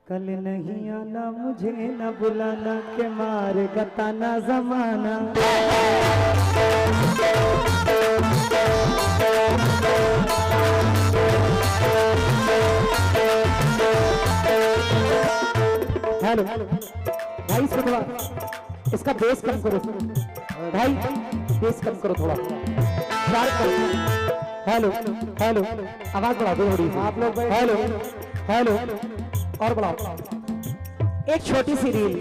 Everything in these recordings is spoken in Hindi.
कल नहीं आना मुझे न बुलाना के मारेगा ताना जमाना। हेलो भाई, इसको थोड़ा इसका बेस कम करो भाई, बेस कम करो थोड़ा, हेलो हेलो आवाज बढ़ा दो थोड़ी आप लोग। हेलो हेलो और बढ़ाओ। एक छोटी सी रील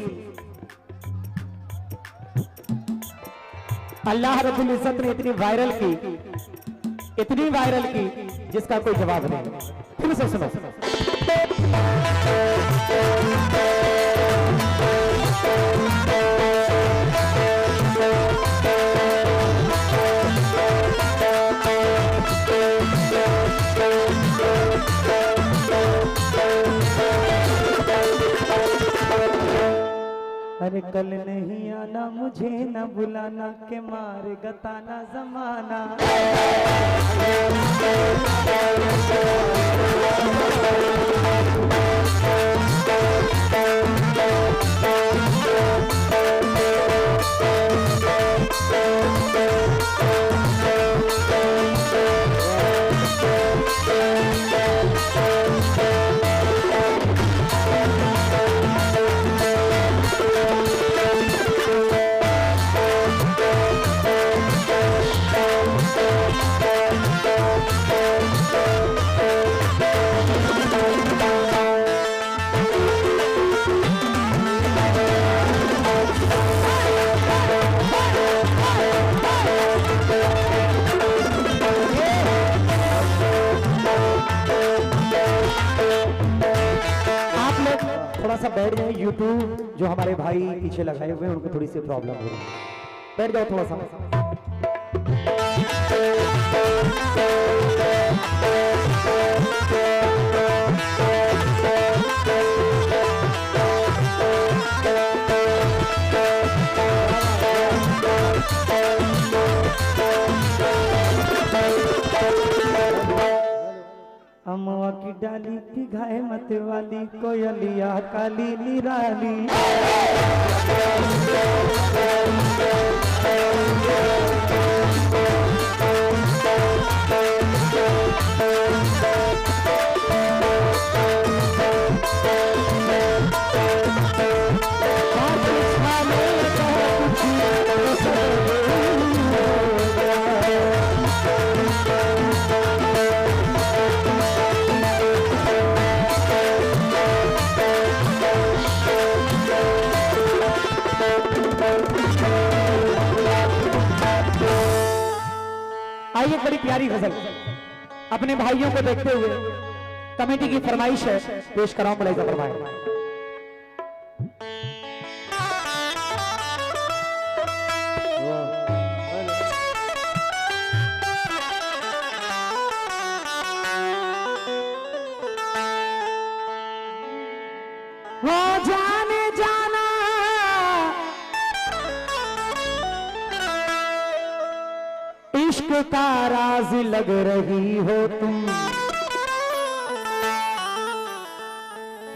अल्लाह रब्बुल इज्जत ने इतनी वायरल की जिसका कोई जवाब नहीं। फिर से सुनो। अरे कल नहीं आना मुझे न बुलाना के मारेगा ताना जमाना। थोड़ा सा बैठ जाए। यूट्यूब जो हमारे भाई पीछे लगाए हुए हैं उनको थोड़ी सी प्रॉब्लम हो रही है, बैठ जाओ थोड़ा सा। अमवा की डाली की घाय मत वाली कोयलिया काली निराली। आइए बड़ी प्यारी गजल अपने भाइयों को देखते हुए कमेटी की फरमाइश है, पेश कराओ। मुलाहिजा फरमाएं। वो जाने जाना इश्क का राज लग रही हो तुम,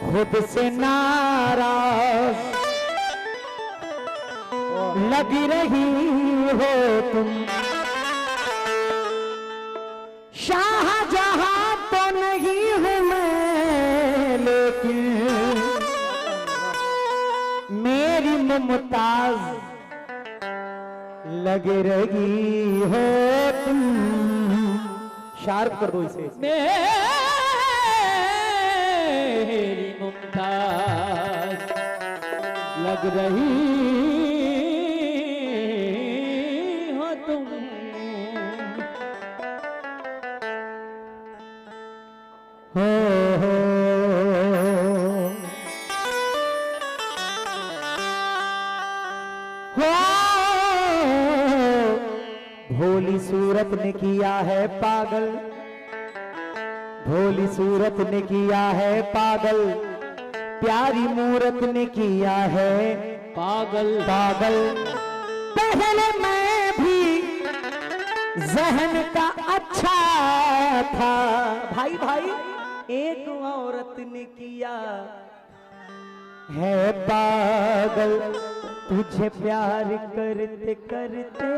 खुद से नाराज लग रही हो तुम। शाहजहां तो नहीं हूं मैं लेकिन मेरी मुमताज लग रही हो तुम। शार्प कर दो इसे। मेरी मुमताज लग रही हो तुम। हो भोली सूरत ने किया है पागल, भोली सूरत ने किया है पागल, प्यारी मूरत ने किया है पागल पागल। पहले मैं भी जहन का अच्छा था भाई भाई, एक औरत ने किया है पागल तुझे प्यार करते करते।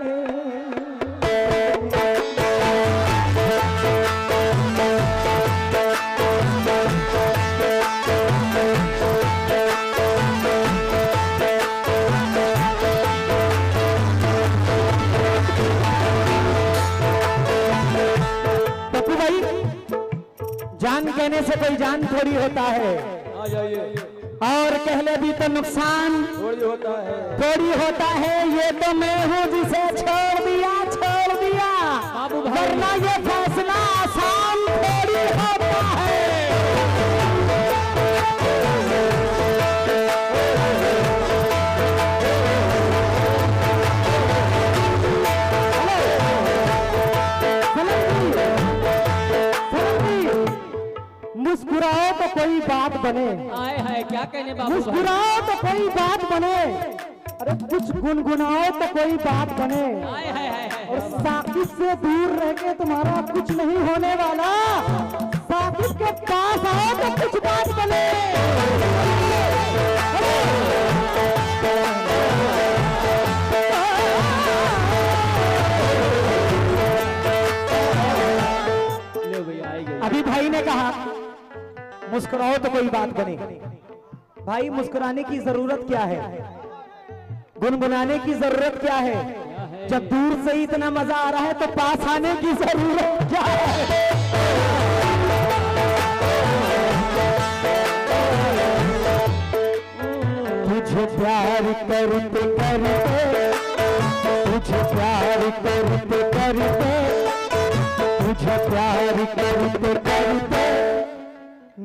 पप्पू भाई, जान कहने से कोई जान थोड़ी होता है। आ जाइए। और कह ले भी तो नुकसान थोड़ी होता है। ये तो मैं हूँ जिसे छोड़ दिया वरना ये फैसला आसान थोड़ी होता है। मुस्कुराओ तो कोई बात बने। आए हाय क्या कहने बाबू। मुस्कुराओ तो कोई बात बने, अरे कुछ गुनगुनाओ तो कोई बात बने। आए हाय हाय। और साकिब से दूर रह के तुम्हारा कुछ नहीं होने वाला। साकिब के पास आओ तो कुछ बात बने। अभी भाई ने कहा मुस्कुराओ तो कोई बात बने। भाई मुस्कुराने की जरूरत क्या है, गुनगुनाने की जरूरत क्या है? जब दूर से ही इतना मजा आ रहा है तो पास आने की जरूरत क्या है? तुझे प्यार करते करते, तुझे प्यार करते करते, तुझे प्यार करते करते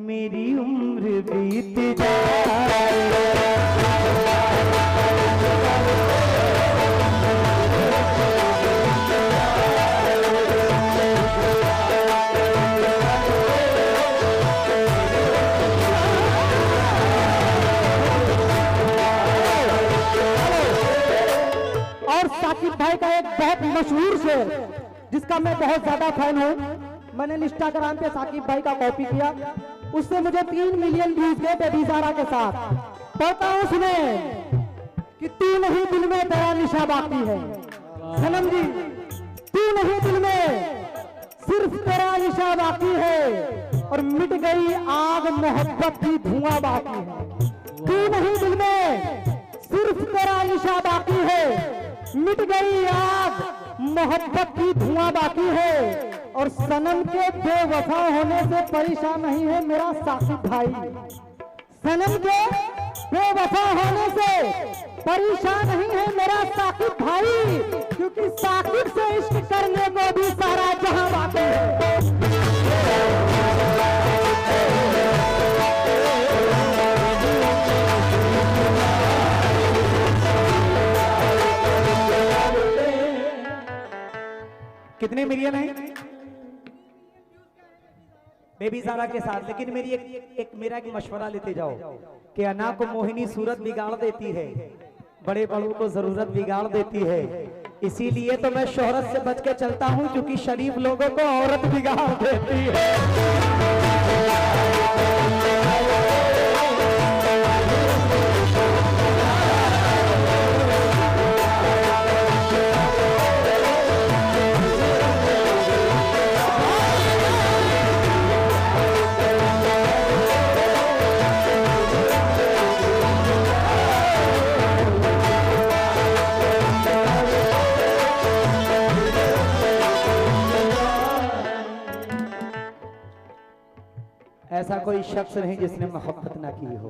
मेरी उम्र बीत जाए। और साकिब भाई का एक बहुत मशहूर शेर जिसका मैं बहुत ज्यादा फैन हूँ, मैंने इंस्टाग्राम पे साकिब भाई का कॉपी किया, उससे मुझे 3 मिलियन व्यूज गए बेबी ज़ारा के साथ। पढ़ता हूँ उसने कि तू नहीं दिल में तेरा निशा बाकी है। सनम जी, तू नहीं दिल में सिर्फ तेरा निशा बाकी है और मिट गई आग मोहब्बत की धुआं बाकी है। तू नहीं दिल में सिर्फ तेरा निशा बाकी है, मिट गई आग मोहब्बत की धुआं बाकी है। और सनम के बेवफा होने से परेशान नहीं है मेरा साकिब भाई। सनम के बेवफा होने से परेशान नहीं है मेरा साकिब भाई, क्योंकि साकिब से इश्क करने को भी सारा जहां बाकी है। कितने मिलियन है बेबी ज़ारा के साथ? लेकिन मेरी एक मेरा एक मशवरा लेते जाओ कि अना को मोहिनी सूरत बिगाड़ देती है, बड़े बड़ों को जरूरत बिगाड़ देती है। इसीलिए तो मैं शोहरत से बच के चलता हूं, क्योंकि शरीफ लोगों को औरत बिगाड़ देती है। ऐसा कोई शख्स नहीं जिसने मोहब्बत ना की हो।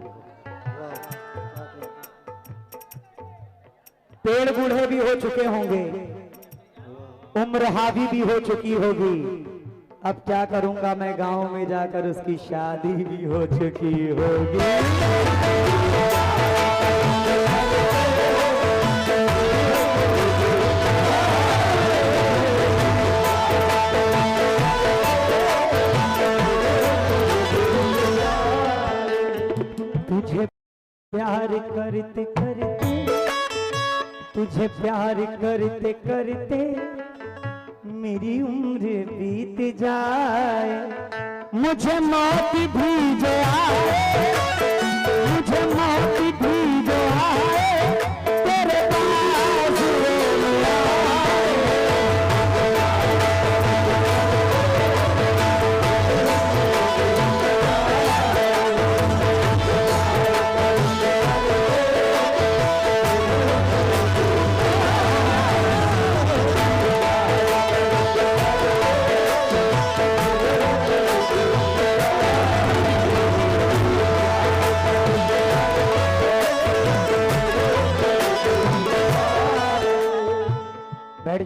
पेड़ बूढ़े भी हो चुके होंगे, उम्र हावी भी हो चुकी होगी। अब क्या करूंगा मैं, गांव में जाकर उसकी शादी भी हो चुकी होगी। तुझे प्यार करते करते, तुझे प्यार करते करते मेरी उम्र बीत जाए। मुझे मौत भी जो आए, मुझे मौत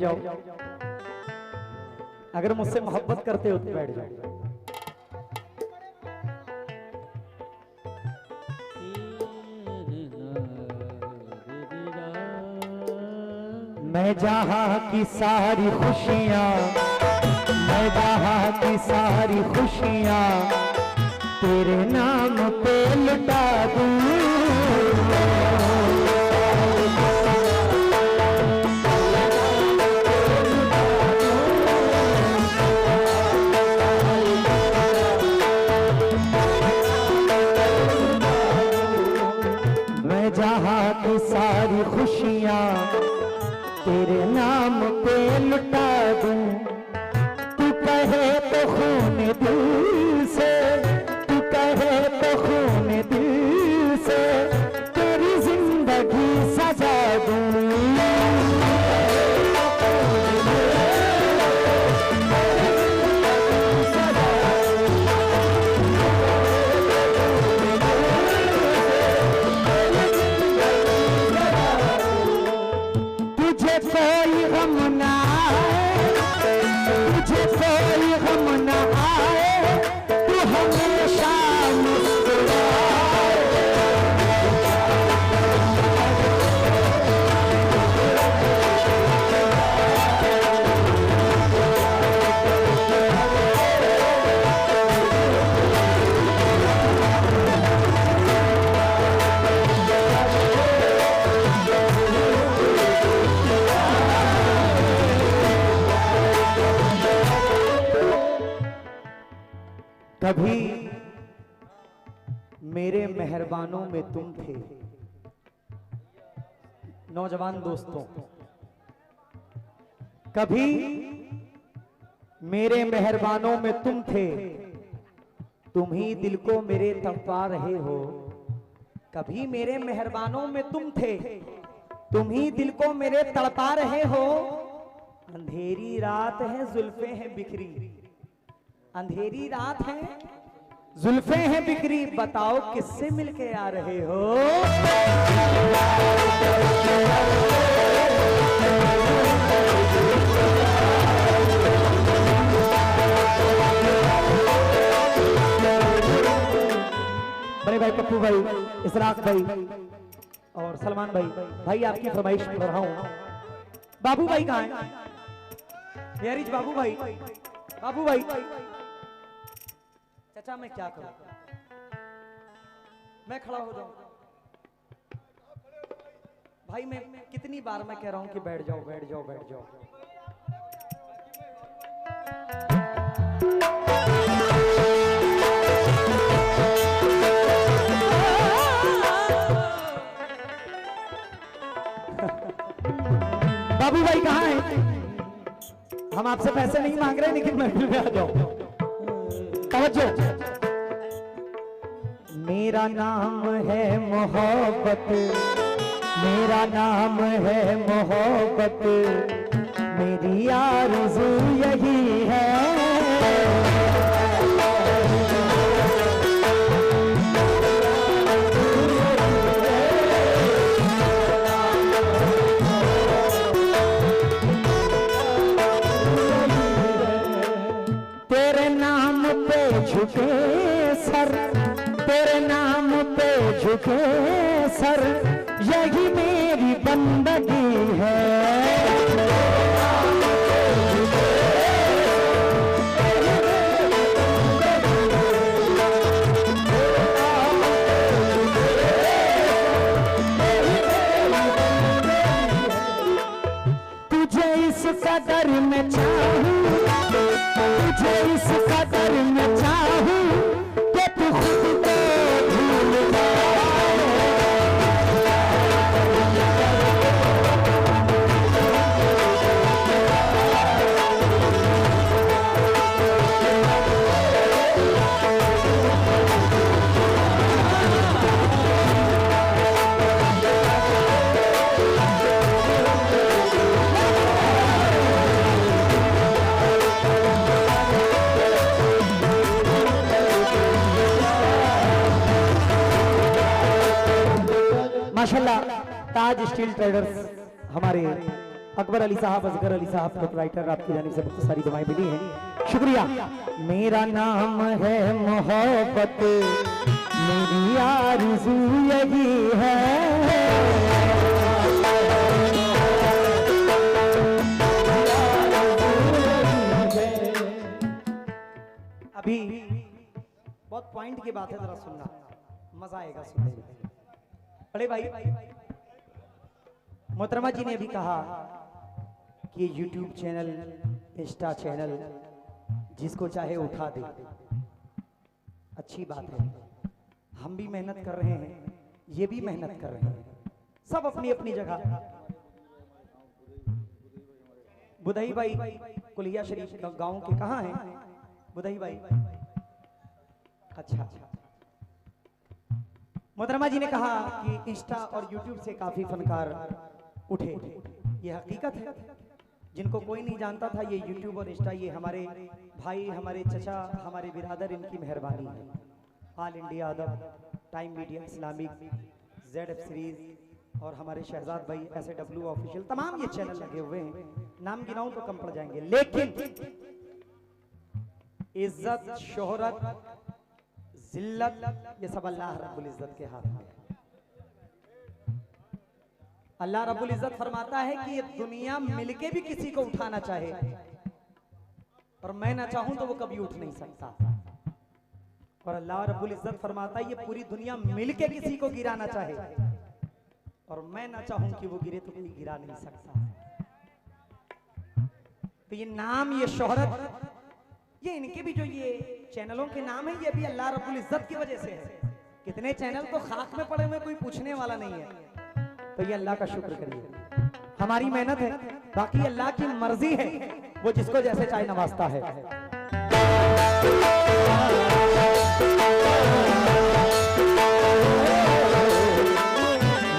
जाओ, अगर मुझसे मोहब्बत करते हो तो बैठ जाओ। मैं जहाँ की सारी खुशियाँ, मैं जहाँ की सारी खुशियाँ तेरे नाम पे लुटा दूँ। मैं जहाँ की सारी खुशियाँ तेरे नाम पे लुटा दूं। तू कहे तो खून दिल से, तू कहे तो खून दिल से तेरी जिंदगी सजा दूं। तुझे कोई गम ना आए, तुझे कोई गम ना आए, तू हमेशा मुस्कुराए। कभी मेरे मेहरबानों में तुम थे। नौजवान दोस्तों, कभी मेरे मेहरबानों में तुम थे, तुम ही दिल को मेरे तड़पा रहे हो। कभी मेरे मेहरबानों में तुम थे, तुम ही दिल को मेरे तड़पा रहे हो। अंधेरी रात है जुल्फे हैं बिखरी, अंधेरी रात है जुल्फे हैं बिखरी, बताओ किससे मिलके आ रहे हो। बड़े भाई पप्पू भाई, इसराक भाई और सलमान भाई, भाई आपकी फरमाइश पर रहा हूं। बाबू भाई कहाँ है? यारिज बाबू भाई, बाबू भाई। चाचा मैं क्या करूं, मैं खड़ा हो जाऊं? भाई मैं कितनी बार मैं कह रहा हूं कि बैठ जाओ बैठ जाओ बैठ जाओ। बाबू भाई कहाँ हैं? हम आपसे पैसे नहीं मांग रहे, लेकिन महफिल में आ जाओ। तवज्जो। मेरा नाम है मोहब्बत, मेरा नाम है मोहब्बत, मेरी आरज़ू यही है। तेरे नाम पे झुके सर, तेरे नाम पे झुके सर, यही मेरी बंदगी है। तुझे इस कदर में चाहूं, तुझे इस कदर में चाहूं कि तू खुद को भूल जाए। माशाल्लाह ताज स्टील ट्रेडर्स हमारे अकबर अली साहब, असगर अली साहब, प्रोपराइटर, आपकी जानिब से बहुत सारी दुआएं मिली हैं, शुक्रिया। मेरा नाम है मोहब्बत, मेरी आरज़ू यही है, अभी बहुत पॉइंट की बात है, जरा सुनना, मजा आएगा सुनने में। बड़े भाई मोहतरमा जी ने भी कहा कि YouTube चैनल, इंस्टा चैनल जिसको चाहे उठा दे, अच्छी बात है। हम भी मेहनत कर रहे हैं, ये भी मेहनत कर रहे हैं, सब अपनी अपनी जगह। बुधई भाई कुलिया शरीफ गांव के कहाँ हैं बुधई भाई? अच्छा, मोहतरमा जी ने कहा कि इंस्टा और यूट्यूब से काफी फनकार उठे, ये हकीकत है। जिनको कोई नहीं जानता था, ये यूट्यूब और इंस्टा ये हमारे भाई, हमारे चचा, हमारे बिरादर, इनकी मेहरबानी है। ऑल इंडिया अदब, time media Islamic, ZF series और हमारे शहजाद भाई SAW ऑफिशियल, तमाम ये चैनल लगे हुए हैं। नाम गिनाऊं तो कम पड़ जाएंगे, लेकिन इज्जत, शोहरत, जिल्लत, ये सब अल्लाह रब्बुल इज्जत के हाथ में है। अल्लाह रब्बुल इज्जत फरमाता है कि ये दुनिया मिलके भी किसी को उठाना चाहे और मैं ना चाहूं तो वो कभी उठ नहीं सकता। और अल्लाह रब्बुल इज्जत फरमाता है ये पूरी दुनिया मिलके किसी को गिराना चाहे और मैं ना चाहूं कि वो गिरे तो कोई गिरा नहीं सकता। तो ये नाम, ये शोहरत, ये इनके भी जो ये चैनलों के नाम है, ये भी अल्लाह रब्बुल इज्जत की वजह से है। कितने चैनल तो खाक में पड़े हुए, कोई पूछने वाला नहीं है। तो ये अल्लाह का शुक्र करिए, हमारी मेहनत है, बाकी अल्लाह की मर्जी है, वो जिसको जैसे चाहे नवाजता है।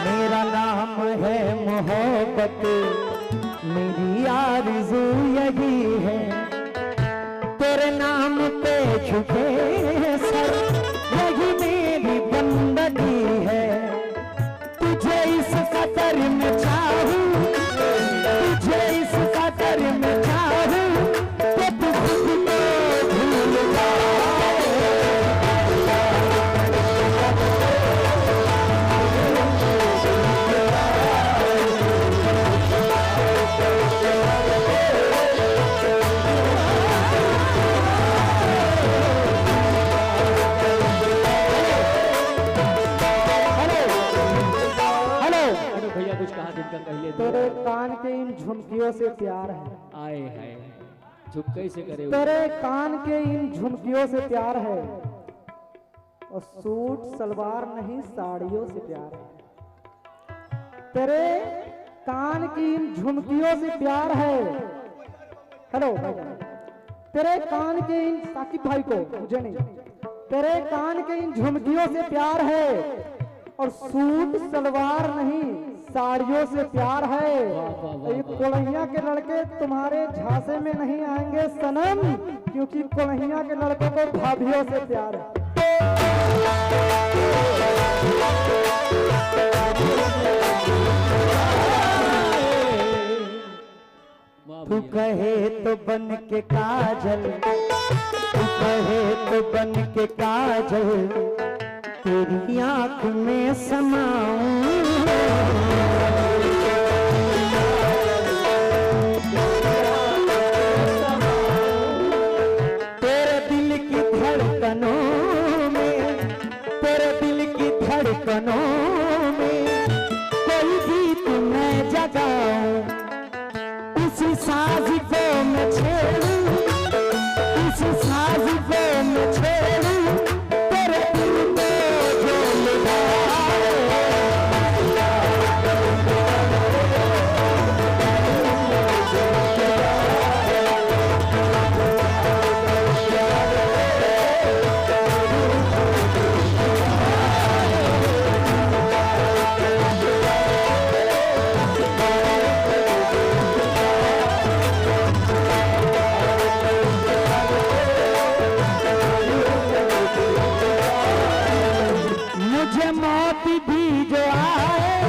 मेरा नाम है मोहब्बत, मेरी आरज़ू यही है, तेरे नाम पे झुके सर, यही मेरी बंदगी है। तुझे इस कदर में चाहूं, तुझे इस कदर में चाहूं कि तू खुद को भूल तेरे कान के इन झुमकियों से प्यार है। आए है झुमके से करे, तेरे कान के इन झुमकियों से प्यार है और सूट सलवार नहीं साड़ियों से प्यार है। तेरे कान की इन झुमकियों से प्यार है। हेलो भाई, तेरे कान के इन, साकिब भाई को, मुझे नहीं, तेरे कान के इन झुमकियों से प्यार है और सूट सलवार नहीं साड़ियों से प्यार है। ये कोल्हिया के लड़के तुम्हारे झांसे में नहीं आएंगे सनम, क्योंकि कोल्हिया के लड़कों को भाभियों से प्यार है। तू कहे तो बन के काजल, तू कहे तो बन के काजल, तेरी आंख में समाऊं। तेरे दिल की धड़कनों में, तेरे दिल की धड़कनों में कोई गीत मैं जगाऊं, उसी साज को मैं छेड़ूं, उसी साज को मैं छेड़ूं, तेरे दिल को जो लगाए। मुझे मौत भी जो आए,